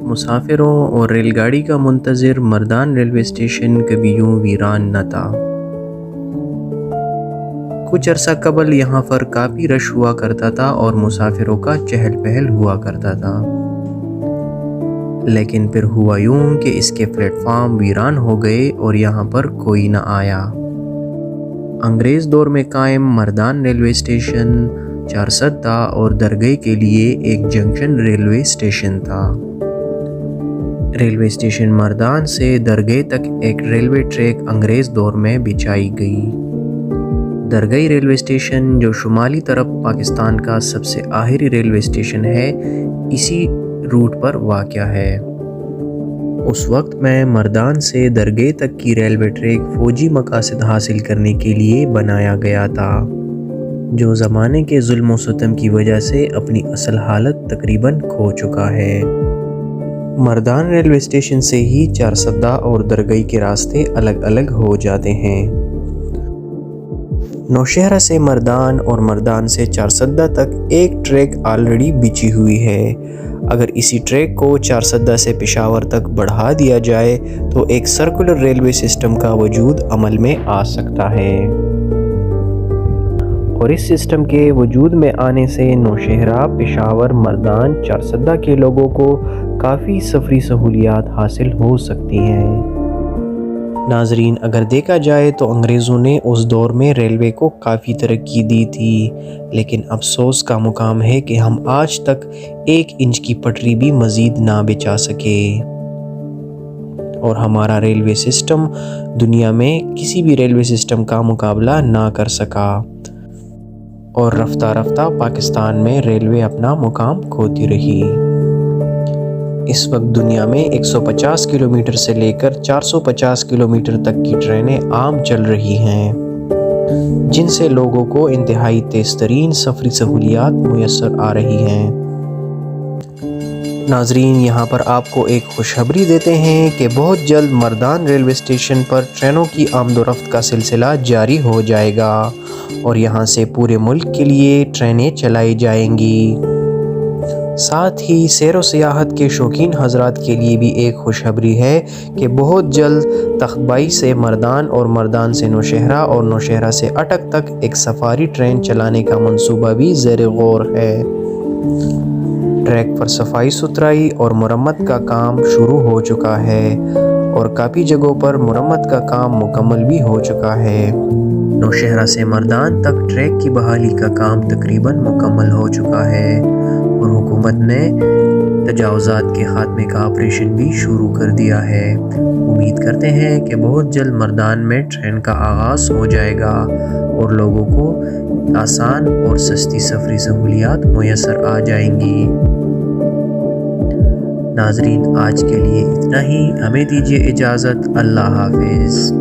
مسافروں اور ریل گاڑی کا منتظر مردان ریلوے اسٹیشن کبھی یوں ویران نہ تھا۔ کچھ عرصہ قبل یہاں پر کافی رش ہوا کرتا تھا اور مسافروں کا چہل پہل ہوا کرتا تھا، لیکن پھر ہوا یوں کہ اس کے پلیٹ فارم ویران ہو گئے اور یہاں پر کوئی نہ آیا۔ انگریز دور میں قائم مردان ریلوے اسٹیشن چارسدہ اور درگئی کے لیے ایک جنکشن ریلوے اسٹیشن تھا۔ ریلوے اسٹیشن مردان سے درگئی تک ایک ریلوے ٹریک انگریز دور میں بچھائی گئی۔ درگئی ریلوے اسٹیشن جو شمالی طرف پاکستان کا سب سے آخری ریلوے اسٹیشن ہے، اسی روٹ پر واقع ہے۔ اس وقت میں مردان سے درگئی تک کی ریلوے ٹریک فوجی مقاصد حاصل کرنے کے لیے بنایا گیا تھا، جو زمانے کے ظلم و ستم کی وجہ سے اپنی اصل حالت تقریباً کھو چکا ہے۔ مردان ریلوے اسٹیشن سے ہی چارسدہ اور درگئی کے راستے الگ الگ ہو جاتے ہیں۔ نوشہرہ سے مردان اور مردان سے چارسدہ تک ایک ٹریک آلریڈی بچھی ہوئی ہے۔ اگر اسی ٹریک کو چارسدہ سے پشاور تک بڑھا دیا جائے تو ایک سرکولر ریلوے سسٹم کا وجود عمل میں آ سکتا ہے، اور اس سسٹم کے وجود میں آنے سے نوشہرہ، پشاور، مردان، چارسدہ کے لوگوں کو کافی سفری سہولیات حاصل ہو سکتی ہیں۔ ناظرین، اگر دیکھا جائے تو انگریزوں نے اس دور میں ریلوے کو کافی ترقی دی تھی، لیکن افسوس کا مقام ہے کہ ہم آج تک 1 انچ کی پٹری بھی مزید نہ بچھا سکے، اور ہمارا ریلوے سسٹم دنیا میں کسی بھی ریلوے سسٹم کا مقابلہ نہ کر سکا، اور رفتہ رفتہ پاکستان میں ریلوے اپنا مقام کھوتی رہی۔ اس وقت دنیا میں 150 کلومیٹر سے لے کر 450 کلومیٹر تک کی ٹرینیں عام چل رہی ہیں، جن سے لوگوں کو انتہائی تیز ترین سفری سہولیات میسر آ رہی ہیں۔ ناظرین، یہاں پر آپ کو ایک خوشخبری دیتے ہیں کہ بہت جلد مردان ریلوے اسٹیشن پر ٹرینوں کی آمد و رفت کا سلسلہ جاری ہو جائے گا، اور یہاں سے پورے ملک کے لیے ٹرینیں چلائی جائیں گی۔ ساتھ ہی سیر و سیاحت کے شوقین حضرات کے لیے بھی ایک خوشخبری ہے کہ بہت جلد تختبائی سے مردان اور مردان سے نوشہرہ اور نوشہرہ سے اٹک تک ایک سفاری ٹرین چلانے کا منصوبہ بھی زیر غور ہے۔ ٹریک پر صفائی ستھرائی اور مرمت کا کام شروع ہو چکا ہے، اور کافی جگہوں پر مرمت کا کام مکمل بھی ہو چکا ہے۔ نوشہرہ سے مردان تک ٹریک کی بحالی کا کام تقریباً مکمل ہو چکا ہے، اور حکومت نے تجاوزات کے خاتمے کا آپریشن بھی شروع کر دیا ہے۔ امید کرتے ہیں کہ بہت جلد مردان میں ٹرین کا آغاز ہو جائے گا، اور لوگوں کو آسان اور سستی سفری سہولیات میسر آ جائیں گی۔ ناظرین، آج کے لیے اتنا ہی، ہمیں دیجیے اجازت، اللہ حافظ۔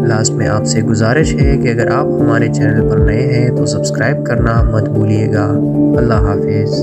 لاسٹ میں آپ سے گزارش ہے کہ اگر آپ ہمارے چینل پر نئے ہیں تو سبسکرائب کرنا مت بھولیے گا۔ اللہ حافظ۔